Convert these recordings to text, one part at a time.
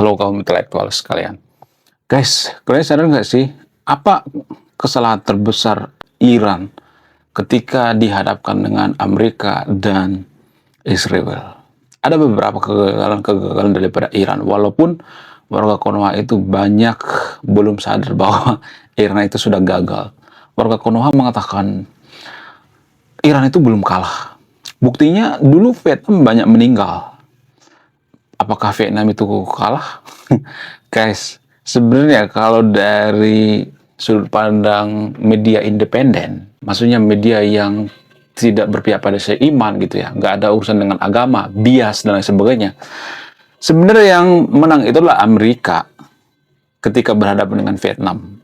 Halo kaum intelektual sekalian. Guys, kalian sadar nggak sih, apa kesalahan terbesar Iran ketika dihadapkan dengan Amerika dan Israel? Ada beberapa kegagalan daripada Iran, walaupun warga Konoha itu banyak belum sadar bahwa Iran itu sudah gagal. Warga Konoha mengatakan Iran itu belum kalah. Buktinya dulu Vietnam banyak meninggal. Apakah Vietnam itu kalah? Guys, sebenarnya kalau dari sudut pandang media independen, maksudnya media yang tidak berpihak pada seiman gitu ya, nggak ada urusan dengan agama, bias dan lain sebagainya. Sebenarnya yang menang itulah Amerika ketika berhadapan dengan Vietnam.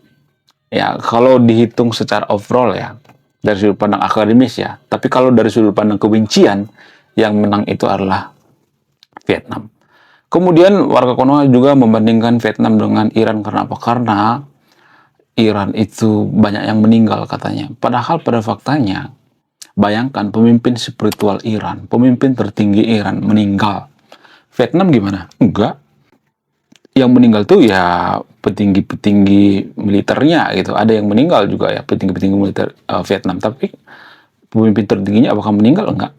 Ya, kalau dihitung secara overall ya, dari sudut pandang akademis ya, tapi kalau dari sudut pandang kebencian, yang menang itu adalah Vietnam. Kemudian warga Konoha juga membandingkan Vietnam dengan Iran karena apa? Karena Iran itu banyak yang meninggal katanya. Padahal pada faktanya, bayangkan pemimpin spiritual Iran, pemimpin tertinggi Iran meninggal. Vietnam gimana? Enggak. Yang meninggal tuh ya petinggi-petinggi militernya gitu. Ada yang meninggal juga ya petinggi-petinggi militer Vietnam. Tapi pemimpin tertingginya apakah meninggal? Enggak.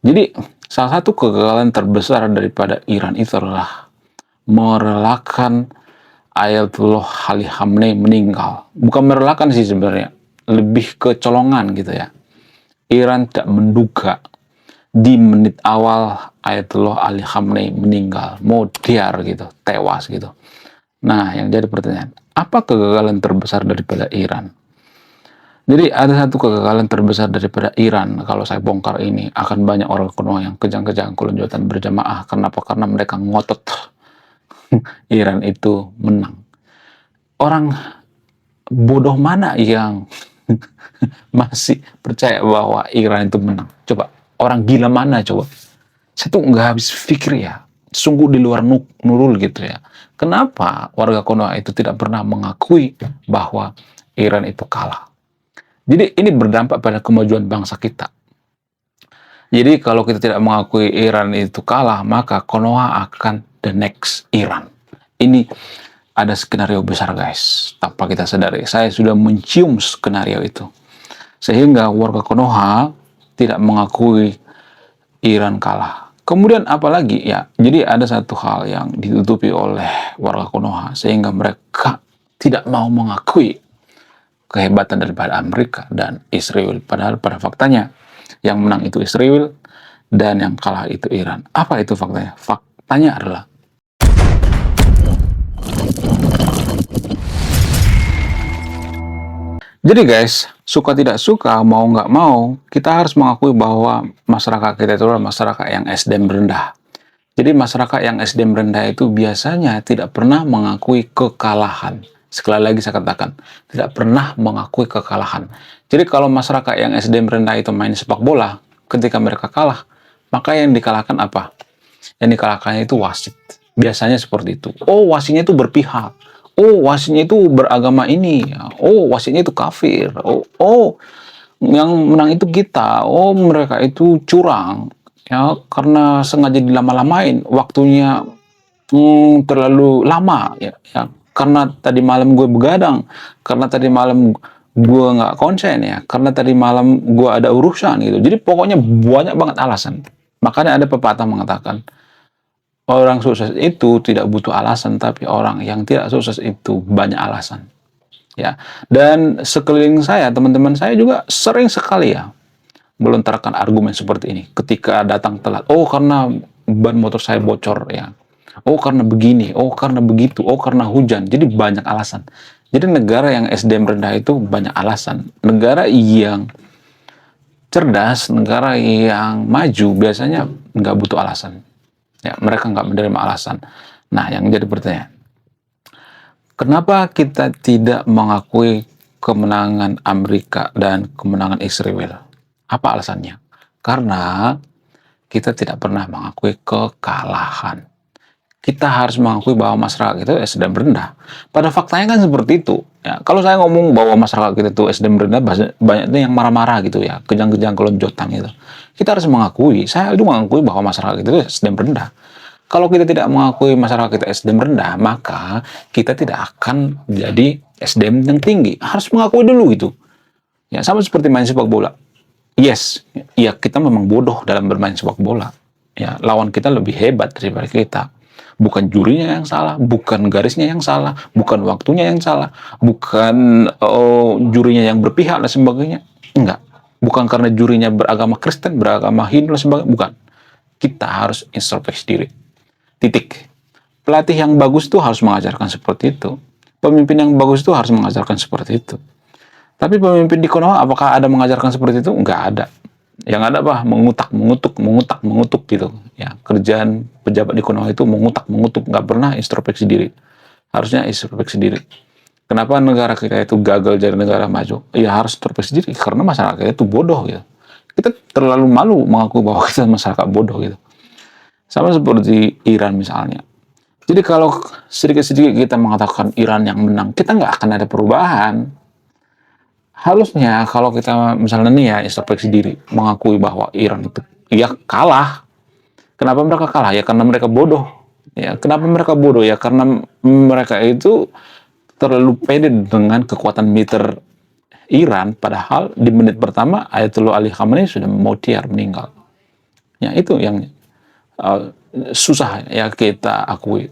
Jadi salah satu kegagalan terbesar daripada Iran itu adalah merelakan Ayatollah Ali Khamenei meninggal. Bukan merelakan sih sebenarnya, lebih kecolongan gitu ya. Iran tidak menduga di menit awal Ayatollah Ali Khamenei meninggal, modiar gitu, tewas gitu. Nah, yang jadi pertanyaan, apa kegagalan terbesar daripada Iran? Jadi ada satu kegagalan terbesar daripada Iran, kalau saya bongkar ini, akan banyak orang Konoha yang kejang-kejang kelonjotan berjamaah. Kenapa? Karena mereka ngotot Iran itu menang. Orang bodoh mana yang masih percaya bahwa Iran itu menang? Coba, orang gila mana coba? Saya tuh nggak habis pikir ya, sungguh di luar nurul gitu ya. Kenapa warga Konoha itu tidak pernah mengakui bahwa Iran itu kalah? Jadi ini berdampak pada kemajuan bangsa kita. Jadi kalau kita tidak mengakui Iran itu kalah, maka Konoha akan the next Iran. Ini ada skenario besar guys, tanpa kita sadari. Saya sudah mencium skenario itu. Sehingga warga Konoha tidak mengakui Iran kalah. Kemudian apalagi ya, jadi ada satu hal yang ditutupi oleh warga Konoha, sehingga mereka tidak mau mengakui kehebatan daripada Amerika dan Israel. Padahal pada faktanya yang menang itu Israel dan yang kalah itu Iran. Apa itu faktanya? Faktanya adalah jadi guys, suka tidak suka, mau nggak mau, kita harus mengakui bahwa masyarakat kita itu adalah masyarakat yang SDM rendah. Jadi masyarakat yang SDM rendah itu biasanya tidak pernah mengakui kekalahan. Sekali lagi saya katakan, tidak pernah mengakui kekalahan. Jadi kalau masyarakat yang SDM rendah itu main sepak bola, ketika mereka kalah, maka yang dikalahkan apa? Yang dikalahkannya itu wasit. Biasanya seperti itu. Oh, wasitnya itu berpihak. Oh, wasitnya itu beragama ini. Oh, wasitnya itu kafir. Oh, yang menang itu kita. Oh, mereka itu curang. Ya, karena sengaja dilama-lamain. Waktunya terlalu lama. Ya, karena tadi malam gue begadang, karena tadi malam gue nggak konsen ya, karena tadi malam gue ada urusan gitu. Jadi pokoknya banyak banget alasan. Makanya ada pepatah mengatakan, orang sukses itu tidak butuh alasan, tapi orang yang tidak sukses itu banyak alasan. Ya, dan sekeliling saya, teman-teman saya juga sering sekali ya melontarkan argumen seperti ini ketika datang telat. Oh, karena ban motor saya bocor ya. Oh, karena begini, oh karena begitu, oh karena hujan. Jadi banyak alasan. Jadi negara yang SDM rendah itu banyak alasan. Negara yang cerdas, negara yang maju biasanya nggak butuh alasan. Ya, mereka nggak menerima alasan. Nah, yang jadi pertanyaan, kenapa kita tidak mengakui kemenangan Amerika dan kemenangan Israel? Apa alasannya? Karena kita tidak pernah mengakui kekalahan. Kita harus mengakui bahwa masyarakat itu SDM rendah. Pada faktanya kan seperti itu. Ya, kalau saya ngomong bahwa masyarakat kita itu SDM rendah, banyak itu yang marah-marah gitu ya, kejang-kejang kelonjotan gitu. Kita harus mengakui, saya itu mengakui bahwa masyarakat itu SDM rendah. Kalau kita tidak mengakui masyarakat kita SDM rendah, maka kita tidak akan jadi SDM yang tinggi. Harus mengakui dulu itu. Ya, sama seperti main sepak bola. Yes, ya kita memang bodoh dalam bermain sepak bola. Ya, lawan kita lebih hebat daripada kita. Bukan jurinya yang salah, bukan garisnya yang salah, bukan waktunya yang salah, bukan jurinya yang berpihak dan sebagainya. Enggak. Bukan karena jurinya beragama Kristen, beragama Hindu dan sebagainya. Bukan. Kita harus introspeksi diri. Titik. Pelatih yang bagus tuh harus mengajarkan seperti itu. Pemimpin yang bagus tuh harus mengajarkan seperti itu. Tapi pemimpin di Konoha apakah ada mengajarkan seperti itu? Enggak ada. Yang ada apa? Mengutak-mengutuk gitu. Ya, kerjaan pejabat di Konoha itu mengutak-mengutuk, nggak pernah introspeksi diri. Harusnya introspeksi diri. Kenapa negara kita itu gagal jadi negara maju? Ya harus introspeksi diri karena masyarakat itu bodoh gitu. Kita terlalu malu mengaku bahwa kita masyarakat bodoh gitu. Sama seperti Iran misalnya. Jadi kalau sedikit-sedikit kita mengatakan Iran yang menang, kita nggak akan ada perubahan. Harusnya kalau kita misalnya nih ya introspeksi diri, mengakui bahwa Iran itu ya kalah. Kenapa mereka kalah? Ya karena mereka bodoh. Ya, kenapa mereka bodoh? Ya karena mereka itu terlalu pede dengan kekuatan militer Iran, padahal di menit pertama Ayatollah Ali Khamenei sudah mau tiar meninggal. Ya itu yang susah ya kita akui.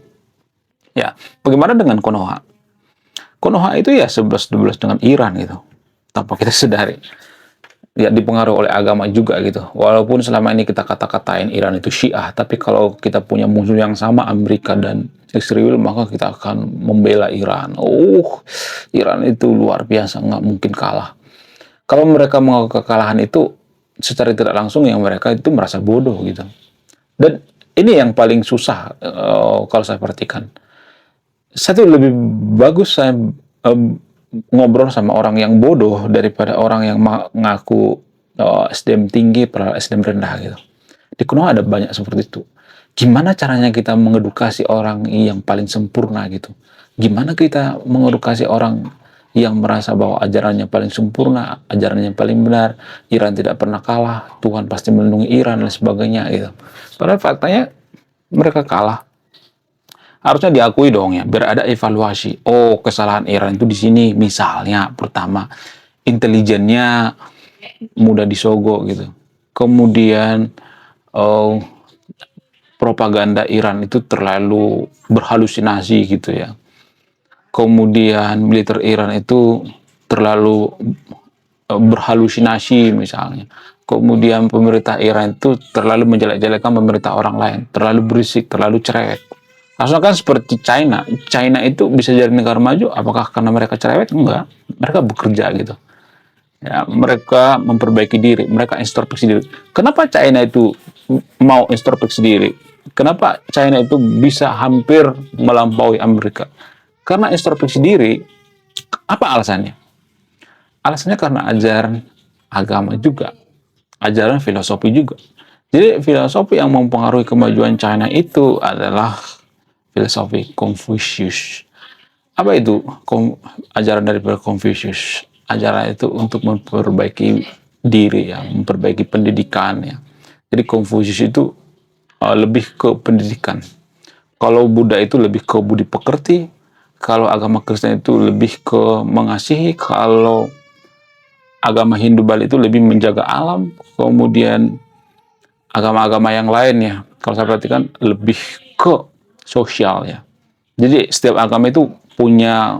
Ya, bagaimana dengan Konoha? Konoha itu ya 11-12 dengan Iran gitu. Tanpa kita sadari. Ya dipengaruhi oleh agama juga gitu. Walaupun selama ini kita kata-katain Iran itu Syiah, tapi kalau kita punya musuh yang sama Amerika dan Israel, maka kita akan membela Iran. Iran itu luar biasa, nggak mungkin kalah. Kalau mereka mengaku kekalahan itu, secara tidak langsung yang mereka itu merasa bodoh gitu. Dan ini yang paling susah kalau saya perhatikan. Satu lebih bagus saya ngobrol sama orang yang bodoh daripada orang yang mengaku SDM tinggi padahal SDM rendah gitu. Di Konoha ada banyak seperti itu. Gimana caranya kita mengedukasi orang yang paling sempurna gitu? Gimana kita mengedukasi orang yang merasa bahwa ajarannya paling sempurna, ajarannya paling benar, Iran tidak pernah kalah, Tuhan pasti melindungi Iran dan sebagainya gitu. Padahal faktanya mereka kalah. Harusnya diakui dong ya, biar ada evaluasi. Oh, kesalahan Iran itu di sini. Misalnya, pertama, intelijennya mudah disogok gitu. Kemudian, propaganda Iran itu terlalu berhalusinasi gitu ya. Kemudian, militer Iran itu terlalu berhalusinasi misalnya. Kemudian, pemerintah Iran itu terlalu menjelek-jelekan pemerintah orang lain. Terlalu berisik, terlalu cerewet. Harusnya kan seperti China. China itu bisa jadi negara maju, apakah karena mereka cerewet? Enggak. Mereka bekerja gitu. Ya, mereka memperbaiki diri, mereka introspeksi diri. Kenapa China itu mau introspeksi diri? Kenapa China itu bisa hampir melampaui Amerika? Karena introspeksi diri, apa alasannya? Alasannya karena ajaran agama juga, ajaran filosofi juga. Jadi filosofi yang mempengaruhi kemajuan China itu adalah filosofi Confucius. Apa itu ajaran daripada Confucius? Ajaran itu untuk memperbaiki diri ya, memperbaiki pendidikan ya. Jadi Confucius itu lebih ke pendidikan. Kalau Buddha itu lebih ke budi pekerti, kalau agama Kristen itu lebih ke mengasihi, kalau agama Hindu Bali itu lebih menjaga alam, kemudian agama-agama yang lain ya, kalau saya perhatikan lebih ke sosial ya. Jadi setiap agama itu punya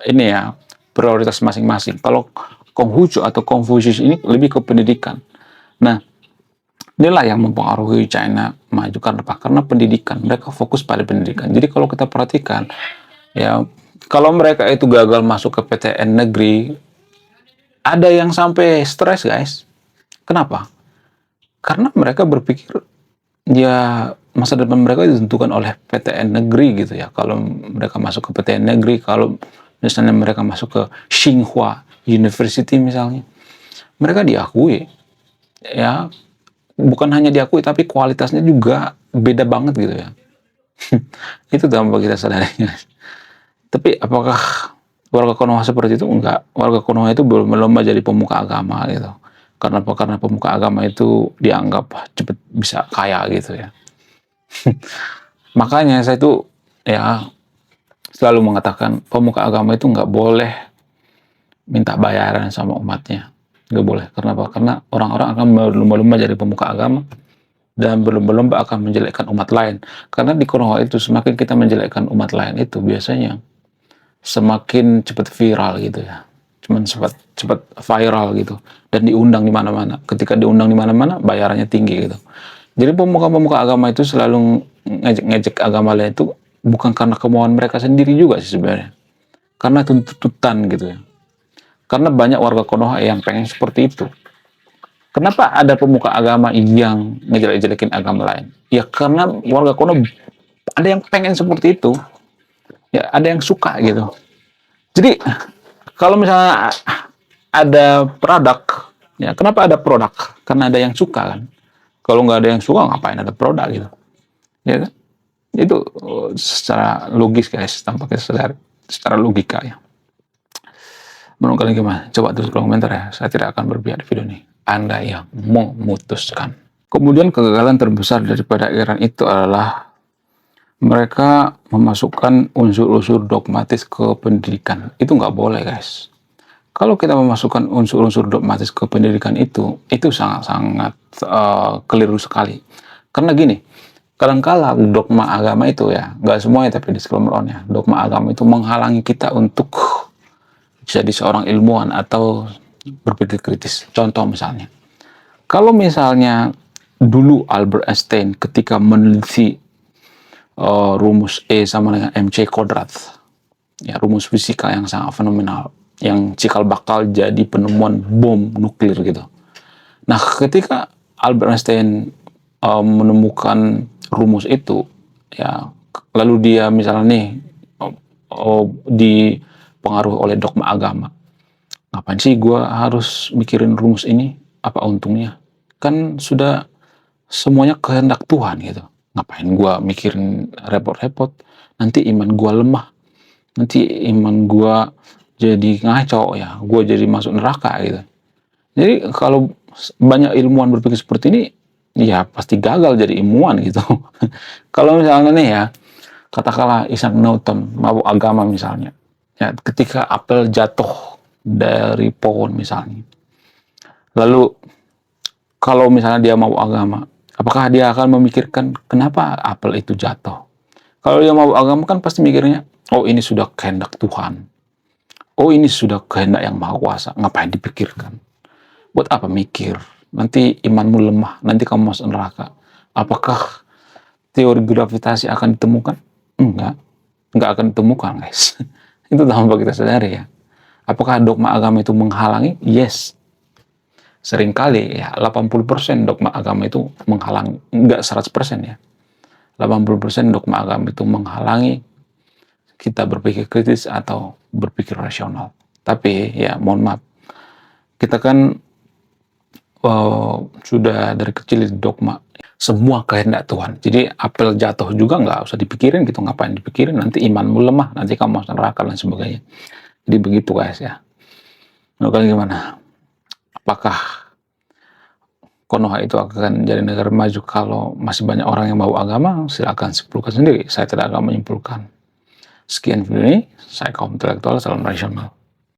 ini ya prioritas masing-masing. Kalau Konghucu atau Confucius ini lebih ke pendidikan. Nah, inilah yang mempengaruhi China maju karena apa? Karena pendidikan. Mereka fokus pada pendidikan. Jadi kalau kita perhatikan ya, kalau mereka itu gagal masuk ke PTN negeri, ada yang sampai stres guys. Kenapa? Karena mereka berpikir ya masa depan mereka ditentukan oleh PTN negeri gitu ya. Kalau mereka masuk ke PTN negeri, kalau misalnya mereka masuk ke Tsinghua University misalnya, mereka diakui ya, bukan hanya diakui tapi kualitasnya juga beda banget gitu ya. Itu tanpa kita sadari. Tapi apakah warga Konoha seperti itu? Enggak. Warga Konoha itu berlomba jadi pemuka agama gitu. Karena apa? Karena pemuka agama itu dianggap cepat bisa kaya gitu ya. Makanya saya tuh ya selalu mengatakan pemuka agama itu nggak boleh minta bayaran sama umatnya. Nggak boleh. Kenapa? Karena orang-orang akan berlomba-lomba jadi pemuka agama dan berlomba-lomba akan menjelekkan umat lain. Karena di Konoha itu semakin kita menjelekkan umat lain itu biasanya semakin cepat viral gitu ya. Cuman cepat viral gitu dan diundang di mana-mana. Ketika diundang di mana-mana bayarannya tinggi gitu. Jadi pemuka-pemuka agama itu selalu ngejek agama lain itu bukan karena kemauan mereka sendiri juga sih sebenarnya. Karena tuntutan gitu ya. Karena banyak warga Konoha yang pengen seperti itu. Kenapa ada pemuka agama yang ngejelek-jelekin agama lain? Ya karena warga Konoha ada yang pengen seperti itu. Ya ada yang suka gitu. Jadi kalau misalnya ada produk, ya kenapa ada produk? Karena ada yang suka kan. Kalau nggak ada yang suka ngapain ada produk gitu. Ya kan? Itu secara logis guys, tampaknya secara logika ya. Menurut kalian gimana? Coba tulis kolom komentar ya. Saya tidak akan berpihak di video ini. Anda yang memutuskan. Kemudian kegagalan terbesar daripada Iran itu adalah mereka memasukkan unsur-unsur dogmatis ke pendidikan. Itu nggak boleh guys. Kalau kita memasukkan unsur-unsur dogmatis ke pendidikan itu sangat-sangat keliru sekali. Karena gini, kadang-kala dogma agama itu ya, nggak semuanya tapi disclaimer on ya, dogma agama itu menghalangi kita untuk jadi seorang ilmuwan atau berpikir kritis. Contoh misalnya, kalau misalnya dulu Albert Einstein ketika meneliti rumus E sama dengan MC kuadrat, ya rumus fisika yang sangat fenomenal, yang cikal bakal jadi penemuan bom nuklir gitu. Nah, ketika Albert Einstein menemukan rumus itu, ya lalu dia misalnya nih dipengaruhi oleh dogma agama. Ngapain sih gue harus mikirin rumus ini? Apa untungnya? Kan sudah semuanya kehendak Tuhan gitu. Ngapain gue mikirin repot-repot? Nanti iman gue lemah. Nanti iman gue jadi ngaco ya. Gue jadi masuk neraka gitu. Jadi kalau banyak ilmuwan berpikir seperti ini, ya pasti gagal jadi ilmuwan gitu. Kalau misalnya nih ya, katakanlah Isaac Newton mabuk agama misalnya, ya ketika apel jatuh dari pohon misalnya, lalu kalau misalnya dia mabuk agama, apakah dia akan memikirkan kenapa apel itu jatuh? Kalau dia mabuk agama kan pasti mikirnya, oh ini sudah kehendak Tuhan, oh ini sudah kehendak yang maha kuasa, ngapain dipikirkan? Buat apa mikir? Nanti imanmu lemah, nanti kamu masuk neraka. Apakah teori gravitasi akan ditemukan? Enggak akan ditemukan guys. Itu tanpa kita sadari ya. Apakah dogma agama itu menghalangi? Yes. Seringkali ya 80% dogma agama itu menghalangi. Enggak 100% ya. 80% dogma agama itu menghalangi kita berpikir kritis atau berpikir rasional. Tapi ya mohon maaf, kita kan sudah dari kecil dogma semua kehendak Tuhan. Jadi apel jatuh juga nggak usah dipikirin gitu, ngapain dipikirin, nanti imanmu lemah, nanti kamu masuk neraka dan sebagainya. Jadi begitu guys ya. Menurut kalian gimana? Apakah Konoha itu akan jadi negara maju kalau masih banyak orang yang bawa agama? Silakan simpulkan sendiri. Saya tidak akan menyimpulkan. Sekian video ini, saya kaum intelektual, salam rasional.